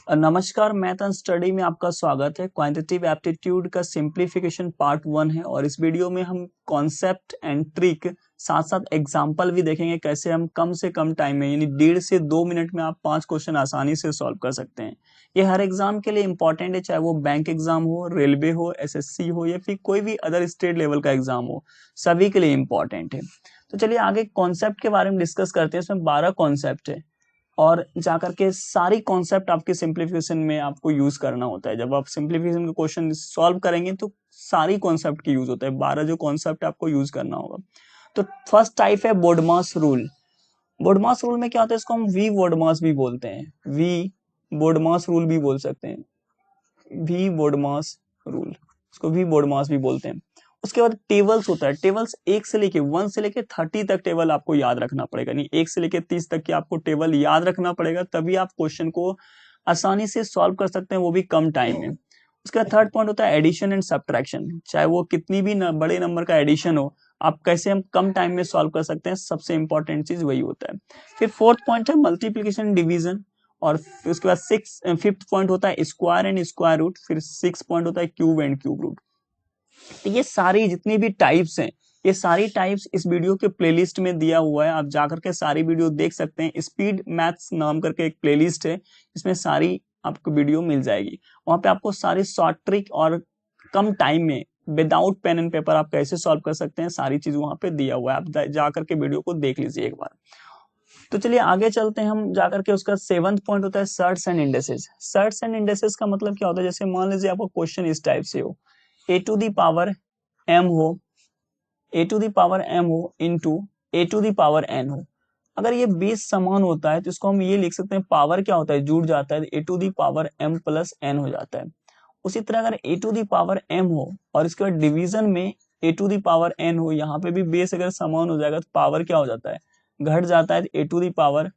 नमस्कार, math and study में आपका स्वागत है। क्वांटिटेटिव एप्टीट्यूड का सिंप्लीफिकेशन पार्ट 1 है और इस वीडियो में हम कॉन्सेप्ट एंड ट्रिक साथ साथ एग्जांपल भी देखेंगे कैसे हम कम से कम टाइम में यानी 1.5 से 2 मिनट में आप 5 क्वेश्चन आसानी से सॉल्व कर सकते हैं। ये हर एग्जाम के लिए इंपॉर्टेंट है, चाहे वो बैंक एग्जाम हो, रेलवे हो, एसएससी हो या फिर कोई भी अदर स्टेट लेवल का एग्जाम हो, सभी के लिए इंपॉर्टेंट है। तो चलिए आगे कॉन्सेप्ट के बारे में डिस्कस करते हैं। इसमें 12 कॉन्सेप्ट है और जाकर के सारी कॉन्सेप्ट आपके सिंप्लीफिकेशन में आपको यूज करना होता है। जब आप सिंप्लीफिकेशन का क्वेश्चन सॉल्व करेंगे तो सारी कॉन्सेप्ट की यूज होता है। 12 जो कॉन्सेप्ट आपको यूज करना होगा। तो फर्स्ट टाइप है बोडमास रूल। बोडमास रूल में क्या होता है, इसको हम वी बोडमास भी बोलते हैं, वी बोडमास रूल भी बोल सकते हैं, वी बोडमास रूल, इसको वी बोडमास भी बोलते हैं। उसके बाद टेबल्स होता है। टेबल्स 1 से लेके 1 से लेके 30 तक टेबल आपको याद रखना पड़ेगा, नहीं 1 से लेके 30 तक की आपको टेबल याद रखना पड़ेगा, तभी आप क्वेश्चन को आसानी से सॉल्व कर सकते हैं, वो भी कम टाइम में। उसका थर्ड पॉइंट होता है एडिशन एंड सब्ट्रैक्शन। चाहे वो कितनी भी बड़े नंबर का एडिशन हो, आप कैसे हम कम टाइम में सॉल्व कर सकते हैं, सबसे इंपॉर्टेंट चीज वही होता है। फिर फोर्थ पॉइंट है मल्टीप्लीकेशन डिवीजन और उसके बाद फिफ्थ पॉइंट होता है स्क्वायर एंड स्क्वायर रूट। फिर 6 पॉइंट होता है क्यूब एंड क्यूब रूट। तो ये सारी जितनी भी टाइप्स हैं, ये सारी टाइप्स इस वीडियो के प्लेलिस्ट में दिया हुआ है, आप जाकर के सारी वीडियो देख सकते हैं। स्पीड मैथ्स नाम करके एक प्लेलिस्ट है, इसमें सारी आपको वीडियो मिल जाएगी। वहां पे आपको सारी शॉर्ट ट्रिक और कम टाइम में विदाउट पेन एंड पेपर आप कैसे सॉल्व कर सकते हैं, सारी चीज वहां पे दिया हुआ है। आप जाकर के वीडियो को देख लीजिए एक बार। तो चलिए आगे चलते हैं हम जाकर के। उसका 7th पॉइंट होता है shirts and indices. Shirts and indices का मतलब क्या होता है, जैसे मान लीजिए आपको क्वेश्चन इस टाइप से हो, a to the power m हो, a to the power m हो into a to the power n हो। अगर ये बेस समान होता है तो इसको हम ये लिख सकते हैं, पावर क्या होता है जुड़ जाता है, a to the power m plus n हो जाता है। उसी तरह अगर a to the power m हो और इसके बाद डिवीजन में a to the power n हो, यहाँ पे भी बेस अगर समान हो जाएगा तो पावर क्या हो जाता है, घट जाता है, a to the power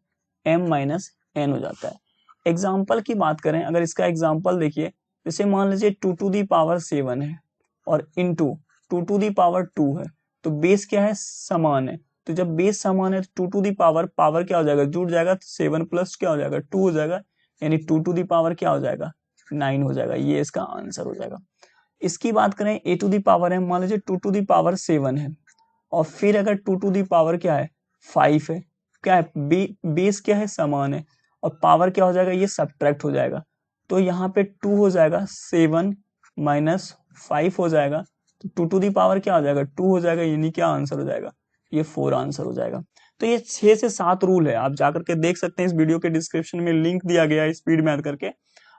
m minus n हो जाता है। एग्जाम्पल की बात करें, अगर इसका एग्जाम्पल देखिए, जैसे मान लीजिए 2 टू दी पावर 7 है और इंटू 2 टू दी पावर 2 है, तो बेस क्या है, समान है। तो जब बेस समान है तो 2 टू दी पावर पावर क्या हो जाएगा, जुड़ जाएगा, तो 7 प्लस क्या हो जाएगा 2 हो जाएगा, यानी 2 टू दी पावर क्या हो जाएगा 9 हो जाएगा। ये इसका आंसर हो जाएगा। इसकी बात करें ए टू दी पावर है, मान लीजिए 2 टू दी पावर 7 है और फिर अगर 2 टू दी पावर क्या है 5 है, क्या है बेस क्या है समान है और पावर क्या हो जाएगा, ये सब्ट्रैक्ट हो जाएगा। तो यहाँ पे 2 हो जाएगा, 7 माइनस 5 हो जाएगा, तो 2 टू दी पावर क्या हो जाएगा 2 हो जाएगा, यानी क्या आंसर हो जाएगा, ये 4 आंसर हो जाएगा। तो ये 6 से 7 रूल है, आप जाकर के देख सकते हैं। इस वीडियो के डिस्क्रिप्शन में लिंक दिया गया है स्पीड मैथ करके,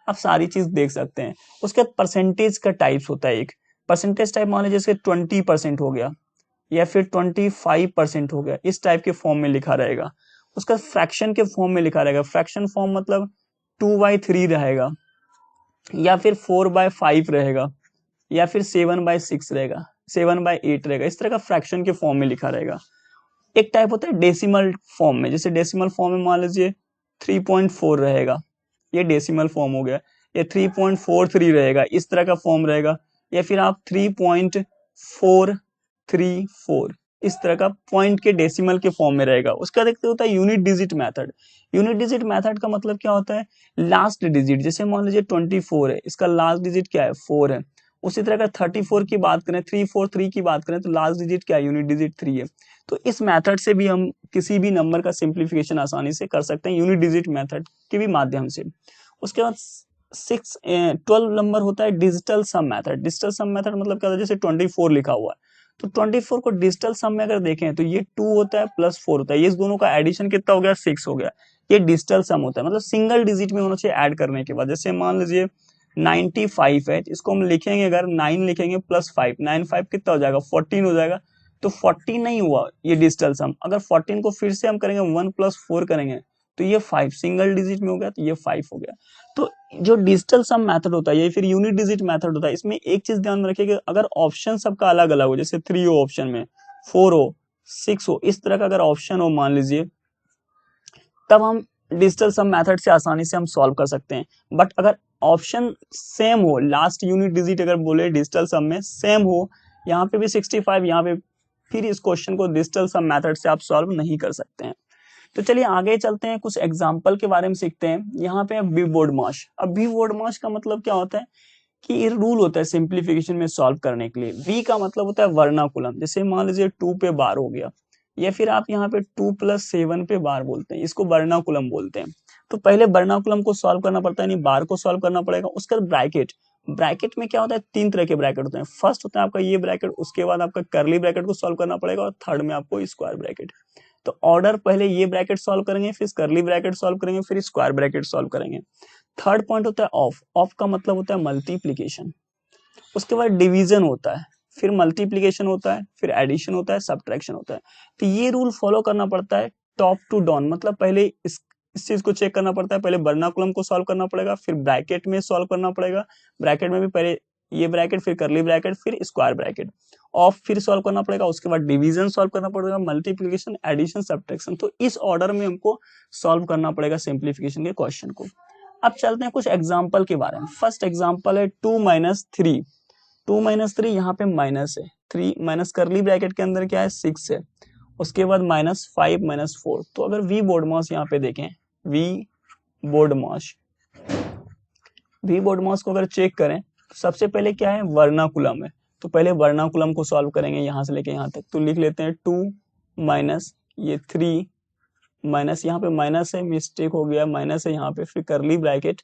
आप सारी चीज देख सकते हैं। उसके बाद परसेंटेज का टाइप्स होता है। एक परसेंटेज टाइप मान लीजिए 20% हो गया या फिर 25% हो गया, इस टाइप के फॉर्म में लिखा रहेगा। उसका फ्रैक्शन के फॉर्म में लिखा रहेगा। फ्रैक्शन फॉर्म मतलब 2/3 रहेगा या फिर 4/5 रहेगा या फिर 7/6 रहेगा, 7/8 रहेगा, इस तरह का फ्रैक्शन के फॉर्म में लिखा रहेगा। एक टाइप होता है डेसिमल फॉर्म में। जैसे डेसिमल फॉर्म में मान लीजिए 3.4 रहेगा, ये डेसिमल फॉर्म हो गया, या 3.43 रहेगा, इस तरह का फॉर्म रहेगा, या फिर आप 3.434 इस तरह का पॉइंट के डेसिमल के फॉर्म में रहेगा। उसका देखते होता है unit digit method. Unit digit method का मतलब क्या होता है, लास्ट डिजिट, जैसे मान लीजिए 24 है, इसका लास्ट डिजिट क्या है 4 है। उसी तरह अगर 34 की बात करें, 343 की बात करें, तो लास्ट डिजिट क्या है, यूनिट डिजिट 3 है। तो इस मेथड से भी हम किसी भी नंबर का सिंप्लीफिकेशन आसानी से कर सकते हैं, यूनिट डिजिट मेथड के भी माध्यम से। उसके बाद 12 नंबर होता है digital sum method. Digital sum method मतलब क्या होता है, जैसे 24 लिखा हुआ है, तो 24 को डिजिटल सम में अगर देखें तो ये 2 होता है प्लस 4 होता है, ये दोनों का एडिशन कितना हो गया 6 हो गया। ये डिजिटल सम होता है, मतलब सिंगल डिजिट में होना चाहिए ऐड करने के बाद। जैसे मान लीजिए 95 है, इसको हम लिखेंगे, अगर 9 लिखेंगे प्लस 5, 9 5 कितना हो जाएगा 14 हो जाएगा। तो 14 नहीं हुआ ये डिजिटल सम, अगर 14 को फिर से हम करेंगे 1 प्लस 4 करेंगे तो ये 5 सिंगल डिजिट में हो गया, तो ये 5 हो गया। तो जो डिजिटल सम मेथड होता है ये फिर यूनिट डिजिट मेथड होता है। इसमें एक चीज ध्यान में रखिए, अगर ऑप्शन सबका अलग अलग हो, जैसे 3 हो ऑप्शन में, 4 हो, 6 हो, इस तरह का अगर ऑप्शन हो मान लीजिए, तब हम डिजिटल सम मेथड से आसानी से हम सॉल्व कर सकते हैं। बट अगर ऑप्शन सेम हो, लास्ट यूनिट डिजिट अगर बोले डिजिटल सम में सेम हो, यहाँ पे भी 65, यहाँ पे, फिर इस क्वेश्चन को डिजिटल सम मेथड से आप सॉल्व नहीं कर सकते हैं। तो चलिए आगे चलते हैं, कुछ एग्जाम्पल के बारे में सीखते हैं। यहाँ पे बी बोडमास। अब बी बोडमास का मतलब क्या होता है कि ये रूल होता है सिंप्लीफिकेशन में सॉल्व करने के लिए। वी का मतलब होता है वर्नाकुलम, जैसे मान लीजिए 2 पे बार हो गया, या फिर आप यहाँ पे 2+7 पे बार बोलते हैं, इसको वर्नाकुलम बोलते हैं। तो पहले वर्नाकुलम को सॉल्व करना पड़ता है, यानी बार को सॉल्व करना पड़ेगा। उसके बाद ब्रैकेट, ब्रैकेट में क्या होता है, 3 तरह के ब्रैकेट होते हैं। फर्स्ट होता है आपका ये ब्रैकेट, उसके बाद आपका कर्ली ब्रैकेट को सॉल्व करना पड़ेगा, और थर्ड में आपको स्क्वायर ब्रैकेट। तो ऑर्डर पहले ये ब्रैकेट सॉल्व करेंगे, फिर कर्ली ब्रैकेट सॉल्व करेंगे, फिर स्क्वायर ब्रैकेट सॉल्व करेंगे। थर्ड पॉइंट होता है ऑफ। ऑफ का मतलब होता है मल्टीप्लीकेशन। उसके बाद डिवीजन होता है, फिर मल्टीप्लीकेशन होता है, फिर एडिशन होता है, सब्ट्रैक्शन होता है। तो ये रूल फॉलो करना पड़ता है टॉप टू डाउन, मतलब पहले इस चीज को चेक करना पड़ता है। पहले वर्नाकुलम को सॉल्व करना पड़ेगा, फिर ब्रैकेट में सॉल्व करना पड़ेगा, ब्रैकेट में भी पहले ये ब्रैकेट, फिर कर्ली ब्रैकेट, फिर स्क्वायर ब्रैकेट। ऑफ फिर सॉल्व करना पड़ेगा, उसके बाद डिवीजन सॉल्व करना पड़ेगा, मल्टीप्लीकेशन, एडिशन, सब्ट्रैक्शन। तो इस ऑर्डर में हमको सॉल्व करना पड़ेगा सिंप्लीफिकेशन के क्वेश्चन को। अब चलते हैं कुछ एग्जाम्पल के बारे में। फर्स्ट एग्जाम्पल है 2-3। 2-3 यहाँ पे माइनस है, 3 माइनस कर्ली ब्रैकेट के अंदर क्या है, 6 है। उसके बाद -5 - 4। तो अगर वी बोडमास यहाँ पे देखें, वी बोडमास, वी बोडमास को अगर चेक करें तो सबसे पहले क्या है, वर्नाकुलम है। तो पहले वर्नाकुलम को सॉल्व करेंगे यहाँ से लेके यहाँ तक। तो लिख लेते हैं 2 माइनस ये 3 माइनस, यहाँ पे माइनस है, मिस्टेक हो गया, माइनस है यहाँ पे, फिर कर्ली ब्रैकेट,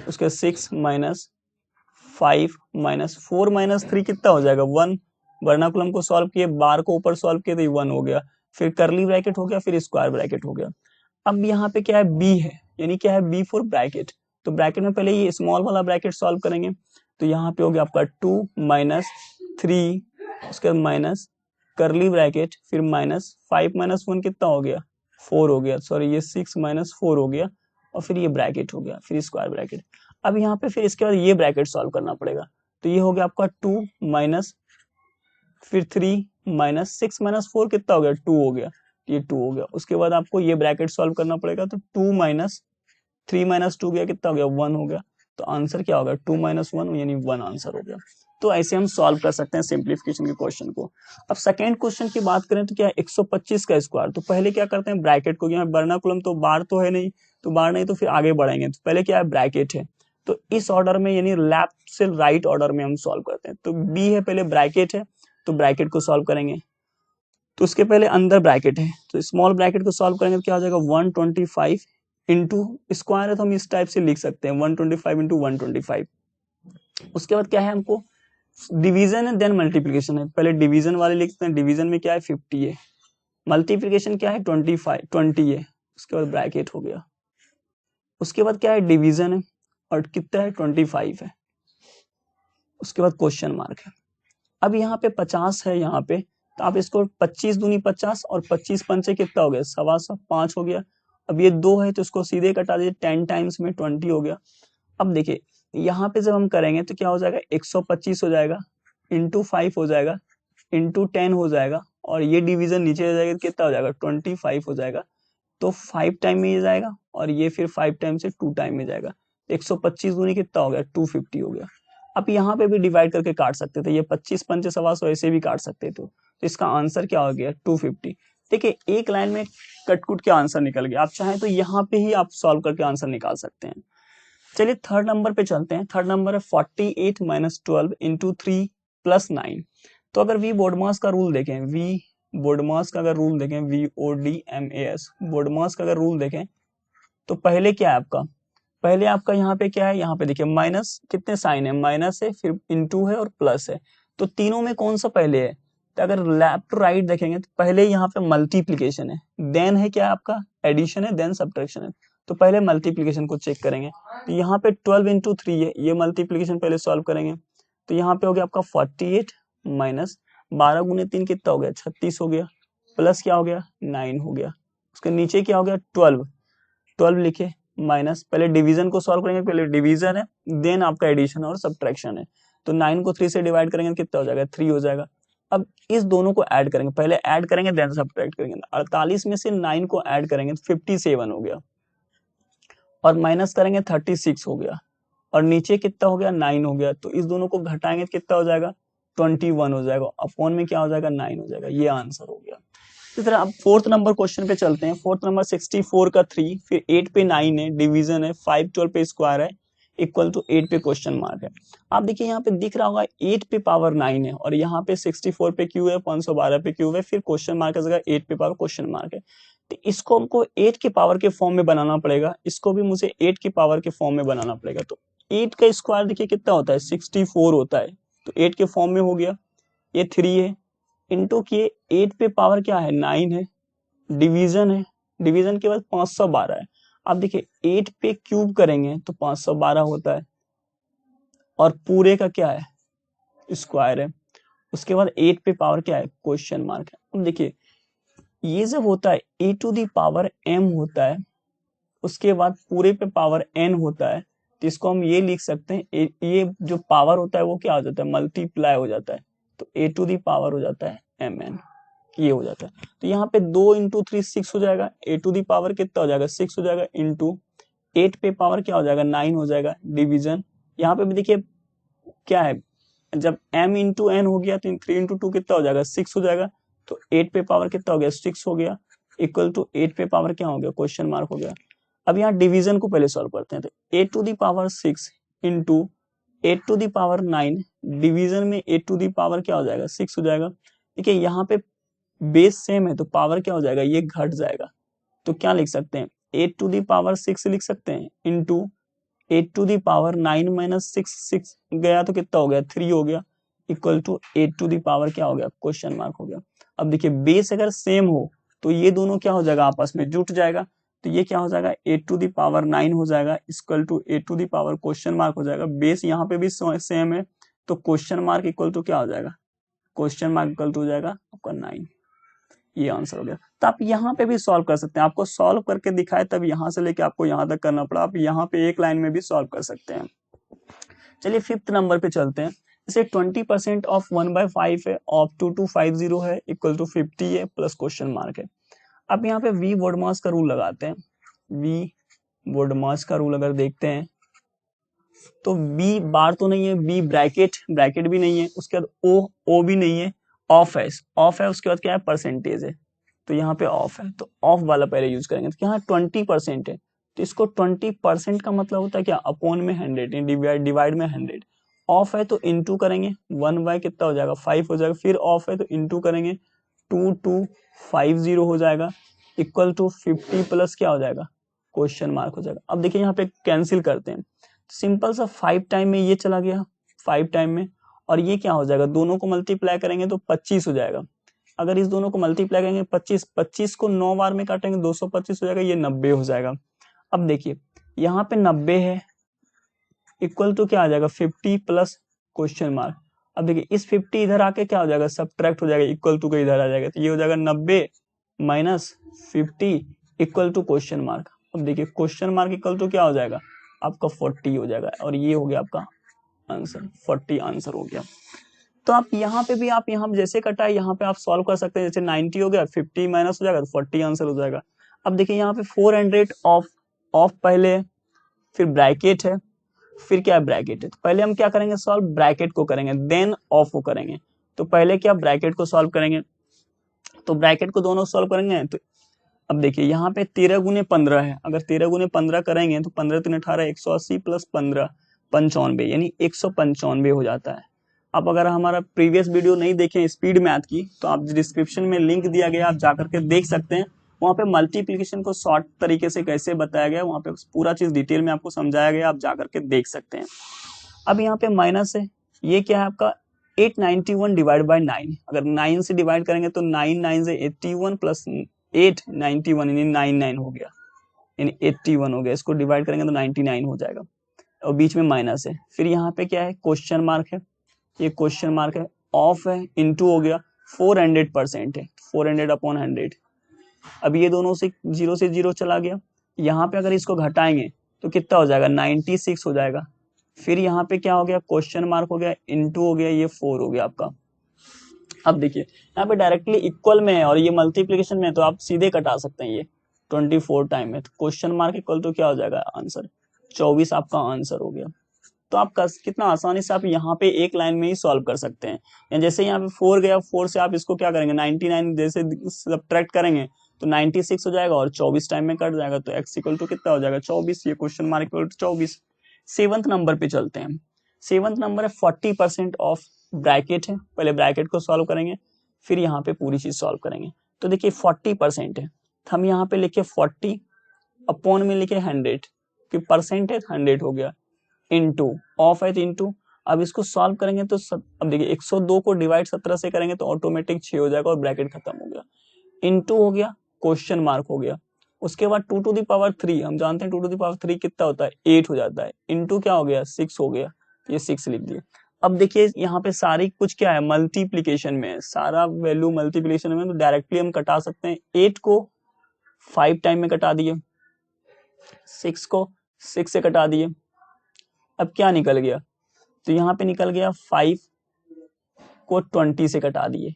उसके 6 -5 -4 -3 कितना हो जाएगा, 1। वर्नाकुलम को सॉल्व किए, बार को ऊपर सॉल्व किए तो 1 हो गया, फिर कर्ली ब्रैकेट हो गया, फिर स्क्वायर ब्रैकेट हो गया। अब यहाँ पे क्या है, बी है, यानी क्या है, बी फॉर ब्रैकेट। तो ब्रैकेट में पहले ये स्मॉल वाला ब्रैकेट सॉल्व करेंगे। तो यहाँ पे हो गया आपका 2 -3, उसके बाद माइनस कर्ली ब्रैकेट, फिर -5 -1 कितना हो गया, 4 हो गया, सॉरी ये 6 -4 हो गया, और फिर ये ब्रैकेट हो गया, फिर स्क्वायर ब्रैकेट। अब यहाँ पे फिर इसके बाद ये ब्रैकेट सॉल्व करना पड़ेगा। तो ये हो गया आपका 2 माइनस फिर 3 -6 -4 कितना हो गया, 2 हो गया, ये 2 हो गया। उसके बाद आपको ये ब्रैकेट सॉल्व करना पड़ेगा। तो 2 -3 -2 गया, कितना हो गया, 1 हो गया। तो आंसर क्या होगा, 2 - 1 यानी 1 आंसर हो गया। तो ऐसे हम सॉल्व कर सकते हैं सिंप्लीफिकेशन के क्वेश्चन को। अब सेकंड क्वेश्चन की बात करें तो क्या है, 125 का स्क्वायर। तो पहले क्या करते हैं, ब्रैकेट को, यहाँ वर्नाकुलम तो बार तो है नहीं, तो बार नहीं तो फिर आगे बढ़ेंगे। तो पहले क्या है, ब्रैकेट है। तो इस ऑर्डर में यानी लेफ्ट से राइट ऑर्डर में हम सॉल्व करते हैं। तो बी है, पहले ब्रैकेट है, तो ब्रैकेट को सॉल्व करेंगे। तो उसके पहले अंदर ब्रैकेट है, तो स्मॉल ब्रैकेट को सॉल्व करेंगे तो क्या हो जाएगा, 125 इंटू स्क्वायर है, तो हम इस टाइप से लिख सकते हैं 125 इंटू 125। उसके बाद क्या है, हमको डिवीजन है देन मल्टीप्लीकेशन है। पहले डिवीजन वाले लिखते हैं, डिवीजन में क्या है, 50 है। मल्टीप्लीकेशन क्या है, 20 है। उसके बाद ब्रैकेट हो गया। उसके बाद क्या है, डिवीजन है, और कितना है, 25 है। उसके बाद क्वेश्चन मार्क है। अब यहाँ पे 50 है, यहाँ पे तो आप इसको 25 दूनी 50 और 25 पंचे कितना हो गया, 125, 5 हो गया। अब ये 2 है तो इसको सीधे कटा दीजिए, 10 टाइम्स में 20 हो गया। अब देखिए यहाँ पे जब हम करेंगे तो क्या हो जाएगा, 125 हो जाएगा, इंटू 5 हो जाएगा, इंटू 10 हो जाएगा, और ये डिवीजन नीचे आ जाएगा, कितना हो जाएगा, 25 हो जाएगा। तो 5 टाइम में ये जाएगा, और ये फिर 5 टाइम से 2 टाइम में जाएगा। 125 दूनी कितना हो गया, 250 हो गया। अब यहाँ पे भी डिवाइड करके काट सकते थे, ये 25 पंचे 125 ऐसे भी काट सकते थे। तो इसका आंसर क्या हो गया, 250। देखिए एक लाइन में कटकुट के आंसर निकल गया। आप चाहें तो यहाँ पे ही आप सॉल्व करके आंसर निकाल सकते हैं। चलिए थर्ड नंबर पे चलते हैं। थर्ड नंबर है 48 - 12 इंटू 3 + 9। तो अगर वी बोडमास का रूल देखें, वी बोडमास का अगर रूल देखें, VODMAS बोडमास का अगर रूल देखें, तो पहले क्या है आपका, पहले आपका यहाँ पे क्या है, यहाँ पे देखिए माइनस कितने साइन है, माइनस है, फिर इंटू है और प्लस है। तो तीनों में कौन सा पहले है, तो अगर लेफ्ट टू राइट देखेंगे तो पहले यहाँ पे मल्टीप्लीकेशन है, देन है क्या आपका, एडिशन है, देन सब्ट्रैक्शन है। तो पहले मल्टीप्लीकेशन को चेक करेंगे। तो यहाँ पे 12 इंटू 3 है, ये मल्टीप्लीकेशन पहले सॉल्व करेंगे। तो यहाँ पे हो गया आपका 48 माइनस 12 गुने 3 कितना हो गया, 36 हो गया, प्लस क्या हो गया, 9 हो गया। उसके नीचे क्या हो गया, 12 लिखे, माइनस पहले डिवीजन को सॉल्व करेंगे, पहले डिवीजन है, देन आपका एडिशन और सब्ट्रैक्शन है। तो 9 को 3 से डिवाइड करेंगे कितना हो जाएगा, 3 हो जाएगा। अब इस दोनों को ऐड करेंगे, पहले ऐड करेंगे देन सब्ट्रैक्ट करेंगे। 48 में से 9 को ऐड करेंगे तो 57 हो गया, और माइनस करेंगे 36 हो गया, और नीचे कितना हो गया, 9 हो गया। तो इस दोनों को घटाएंगे तो कितना हो जाएगा, 21 हो जाएगा, अपॉन में क्या हो जाएगा, 9 हो जाएगा। ये आंसर हो गया। इसी तरह अब फोर्थ नंबर क्वेश्चन पे चलते हैं। फोर्थ नंबर 64 का 3, फिर 8 पे 9 है, डिवीजन है, 5 12 पे स्क्वायर है, इक्वल टू 8 पे क्वेश्चन मार्क है। आप देखिए यहाँ पे दिख रहा होगा 8 पे पावर 9 है और यहाँ पे 64 पे क्यू है, 512 पे क्यू है, फिर क्वेश्चन मार्क की जगह 8 पे पावर क्वेश्चन मार्क है। तो इसको हमको 8 के पावर के फॉर्म में बनाना पड़ेगा, इसको भी मुझे 8 के पावर के फॉर्म में बनाना पड़ेगा। तो 8 का स्क्वायर देखिए कितना होता है, 64 होता है। तो 8 के फॉर्म में हो गया, ये 3 है, इंटू किए 8 पे पावर क्या है, 9 है, डिवीजन है, डिवीजन के बाद 512 है। अब देखिए 8 पे क्यूब करेंगे तो 512 होता है और पूरे का क्या है, स्क्वायर है। उसके बाद 8 पे पावर क्या है, क्वेश्चन मार्क है। अब देखिए ये जब होता है ए टू दी पावर m होता है, उसके बाद पूरे पे पावर n होता है, तो इसको हम ये लिख सकते हैं, ये जो पावर होता है वो क्या हो जाता है, मल्टीप्लाई हो जाता है। तो ए टू दी पावर हो जाता है mn, ये हो जाता है। तो यहाँ पे 2 इंटू 3 6 हो जाएगा, ए टू दी पावर कितना हो जाएगा, 6 हो जाएगा, इंटू 8 पे पावर क्या हो जाएगा, 9 हो जाएगा, डिवीजन। यहाँ पे भी देखिए क्या है, जब m इंटू n हो गया तो 3 इंटू 2 कितना हो जाएगा, 6 हो जाएगा। तो 8 पे पावर कितना हो गया, 6 हो गया, इक्वल टू 8 पे पावर क्या हो गया, क्वेश्चन मार्क हो गया। अब यहाँ डिवीजन को पहले सॉल्व करते हैं। तो A to the power 6 into 8 to the power 9, division में 8 टू दी पावर क्या हो जाएगा, 6 हो जाएगा। देखिए यहाँ पे बेस सेम है तो पावर क्या हो जाएगा, ये घट जाएगा। तो क्या लिख सकते हैं, 8 टू दी पावर 6 लिख सकते हैं, into 8 to the power 9 minus 6, 6 गया तो कितना हो गया, 3 हो गया, equal to 8 to the power क्या हो गया, क्वेश्चन मार्क हो गया। अब देखिए बेस अगर सेम हो तो ये दोनों क्या हो जाएगा, आपस में जुट जाएगा। तो ये क्या हो जाएगा, 8 टू दी पावर 9 हो जाएगा, equal to 8 to the power question mark हो जाएगा। बेस यहाँ पे भी सेम है तो क्वेश्चन मार्क इक्वल टू क्या हो जाएगा, क्वेश्चन मार्क इक्वल टू हो जाएगा आपका 9। ये आंसर हो गया। तो आप यहाँ पे भी सॉल्व कर सकते हैं, आपको सॉल्व करके दिखाए तब यहाँ से लेके आपको यहाँ तक करना पड़ा, आप यहाँ पे एक लाइन में भी सॉल्व कर सकते हैं। चलिए फिफ्थ नंबर पे चलते हैं। जैसे 20% ऑफ 1/5 है, ऑफ 2250 है, इक्वल टू 50 है, प्लस क्वेश्चन मार्क है। अब यहाँ पे वी वोडमास का रूल लगाते हैं। वी वोडमास का रूल अगर देखते हैं तो बी बार तो नहीं है, बी ब्रैकेट, ब्रैकेट भी नहीं है, उसके बाद ओ, ओ भी नहीं है, ऑफ है, ऑफ है, उसके बाद क्या है, परसेंटेज है। तो यहाँ पे ऑफ है तो ऑफ वाला पहले यूज करेंगे। तो यहाँ 20% है तो इसको 20% का मतलब होता है क्या, अपॉन में 100, डिवाइड में 100। ऑफ है तो इंटू करेंगे, 1/, कितना हो जाएगा, 5 हो जाएगा, फिर ऑफ है तो इंटू करेंगे, 2250 हो जाएगा, इक्वल टू 50 प्लस क्या हो जाएगा, क्वेश्चन मार्क हो जाएगा। अब देखिए यहाँ पे कैंसिल करते हैं, सिंपल सा 5 टाइम में ये चला गया, 5 टाइम में, और ये क्या हो जाएगा, दोनों को मल्टीप्लाई करेंगे तो 25 हो जाएगा। अगर इस दोनों को मल्टीप्लाई करेंगे 25, 25 को 9 बार में काटेंगे 225 हो जाएगा, ये 90 हो जाएगा। अब देखिए यहाँ पे 90 है, इक्वल टू क्या आ जाएगा, 50 प्लस क्वेश्चन मार्क। अब देखिए इस 50 इधर आके क्या हो जाएगा, सब्ट्रैक्ट हो जाएगा, इक्वल टू का इधर आ जाएगा, तो ये हो जाएगा 90 minus 50 equal to question mark. अब देखिए क्वेश्चन मार्क इक्वल टू क्या हो जाएगा, आपका 40 हो जाएगा, और ये हो गया आपका आंसर, 40 आंसर हो गया। तो आप यहाँ पे भी, आप यहाँ जैसे कटा है यहाँ पे आप सॉल्व कर सकते हैं। जैसे 90 हो गया, 50 माइनस हो जाएगा तो 40 आंसर हो जाएगा। अब देखिए यहाँ पे 400 ऑफ, ऑफ पहले, फिर ब्रैकेट है, फिर क्या है, ब्रैकेट है। तो पहले हम क्या करेंगे, सॉल्व ब्रैकेट को करेंगे, देन ऑफ को करेंगे। तो पहले क्या, ब्रैकेट को सॉल्व करेंगे। तो ब्रैकेट को दोनों सॉल्व करेंगे। तो अब देखिए यहाँ पे 13 गुने 15 है, अगर 13 गुने 15 करेंगे तो 15 3 18, 180 प्लस 15 95, यानी 195 हो जाता है। अब अगर हमारा प्रीवियस वीडियो नहीं देखें स्पीड मैथ की, तो आप डिस्क्रिप्शन में लिंक दिया गया, आप जाकर के देख सकते हैं। वहाँ पे मल्टीप्लिकेशन को शॉर्ट तरीके से कैसे बताया गया, वहाँ पे पूरा चीज डिटेल में आपको समझाया गया, आप जाकर के देख सकते हैं। अब यहाँ पे माइनस है, ये क्या है आपका 891 डिवाइड बाई 9, अगर 9 से डिवाइड करेंगे तो 9 9 से 81 प्लस 891 यानी 99 हो गया, यानी 81 हो गया। इसको डिवाइड करेंगे तो 99 हो जाएगा, और बीच में माइनस है। फिर यहाँ पे क्या है, क्वेश्चन मार्क है, ये क्वेश्चन मार्क है, ऑफ है, इंटू हो गया, 400% है, 400 अपॉन 100। अब ये दोनों से 0 चला गया, यहाँ पे अगर इसको घटाएंगे तो कितना हो जाएगा, 96 हो जाएगा। फिर यहाँ पे क्या हो गया, क्वेश्चन मार्क हो गया, इंटू हो गया, ये 4 हो गया आपका। अब देखिए यहाँ पे डायरेक्टली इक्वल में है और ये मल्टीप्लिकेशन में है, तो आप सीधे कटा सकते हैं ये 24 टाइम में। तो क्वेश्चन मार्क इक्वल टू क्या हो जाएगा, आंसर 24 आपका आंसर हो गया। तो आप कितना आसानी से आप यहाँ पे एक लाइन में ही सॉल्व कर सकते हैं। या जैसे यहाँ पे 4 गया, 4 से आप इसको क्या करेंगे 99 जैसे सब्ट्रैक्ट करेंगे तो 96 हो जाएगा और 24 टाइम में कट जाएगा, तो x इक्वल टू कितना हो जाएगा 24, ये question mark equal to 24। 7th number पे चलते हैं। 7th नंबर है 40% ऑफ ब्रैकेट है, पहले ब्रैकेट को सॉल्व करेंगे फिर यहाँ पे पूरी चीज सॉल्व करेंगे। तो देखिए 40% है, तो हम यहाँ पे लिखे 40 अपॉन में लिखे 100 कि परसेंट है 100 हो गया, इनटू ऑफ है इनटू। अब इसको सॉल्व करेंगे तो अब देखिए 102 को डिवाइड 17 से करेंगे तो ऑटोमेटिक 6 हो जाएगा और ब्रैकेट खत्म हो गया, इनटू हो गया, क्वेश्चन मार्क हो गया। उसके बाद 2 टू द पावर 3, हम जानते हैं 2 टू द पावर 3 कितना होता है 8 हो जाता है, इनटू क्या हो गया 6 हो गया, ये 6 लिख दिया। अब देखिए यहाँ पे सारी कुछ क्या है मल्टीप्लीकेशन में है, सारा वैल्यू मल्टीप्लीकेशन में, तो डायरेक्टली हम कटा सकते हैं। 8 को 5 टाइम में कटा दिए, 6 को 6 से कटा दिए, अब क्या निकल गया, तो यहाँ पे निकल गया 5 को 20 से कटा दिए।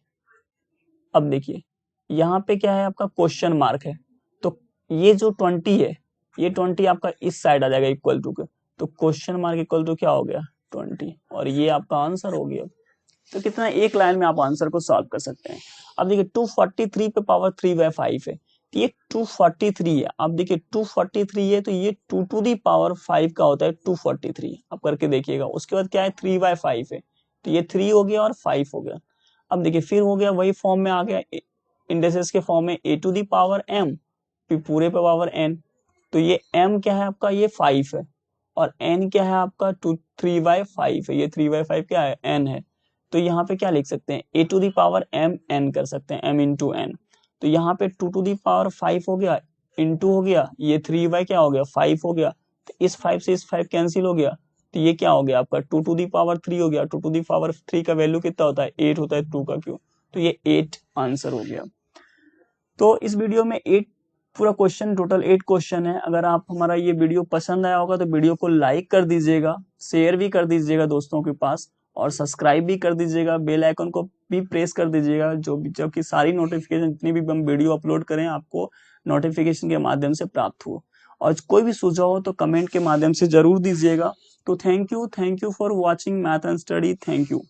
अब देखिए यहाँ पे क्या है आपका क्वेश्चन मार्क है, तो ये जो 20 है ये 20 आपका इस साइड आ जाएगा इक्वल टू के, तो क्वेश्चन मार्क इक्वल टू क्या हो गया 20, और ये आपका आंसर हो गया। तो कितना एक लाइन में आप आंसर को सॉल्व कर सकते हैं। अब देखिए 243 पे पावर 3/5 है, तो ये 243 है। अब देखिए 243 है तो ये 2 टू दी पावर 5 का होता है 243, आप करके देखिएगा। उसके बाद क्या है 3/5 है, तो ये 3 हो गया और 5 हो गया। अब देखिए फिर हो गया वही फॉर्म में आ गया, इंडेक्सेस के फॉर्म में a to the power m फिर पूरे पे पावर n, तो ये m क्या है आपका ये 5 है और n क्या है आपका 3/5 है, ये 3/5 क्या है n है। तो यहाँ पे क्या लिख सकते हैं a to the power m n कर सकते हैं, m इंटू n। तो यहाँ पे 2 टू दी पावर 5 हो गया इंटू हो गया, ये 3 क्या हो गया 5 हो गया, तो इस 5 से इस 5 कैंसिल हो गया, तो ये क्या हो गया आपका 2 टू दी पावर 3 हो गया। 2 टू दी पावर 3 का वैल्यू कितना होता है 8 होता है, 2 का क्यों, तो ये 8 आंसर हो गया। तो इस वीडियो में 8 पूरा क्वेश्चन, टोटल 8 क्वेश्चन है। अगर आप हमारा ये वीडियो पसंद आया होगा तो वीडियो को लाइक कर दीजिएगा, शेयर भी कर दीजिएगा दोस्तों के पास, और सब्सक्राइब भी कर दीजिएगा, बेल आइकन को भी प्रेस कर दीजिएगा, जब कि सारी नोटिफिकेशन जितनी भी हम वीडियो अपलोड करें आपको नोटिफिकेशन के माध्यम से प्राप्त हो। और कोई भी सुझाव हो तो कमेंट के माध्यम से जरूर दीजिएगा। तो thank you for watching math and study, thank you.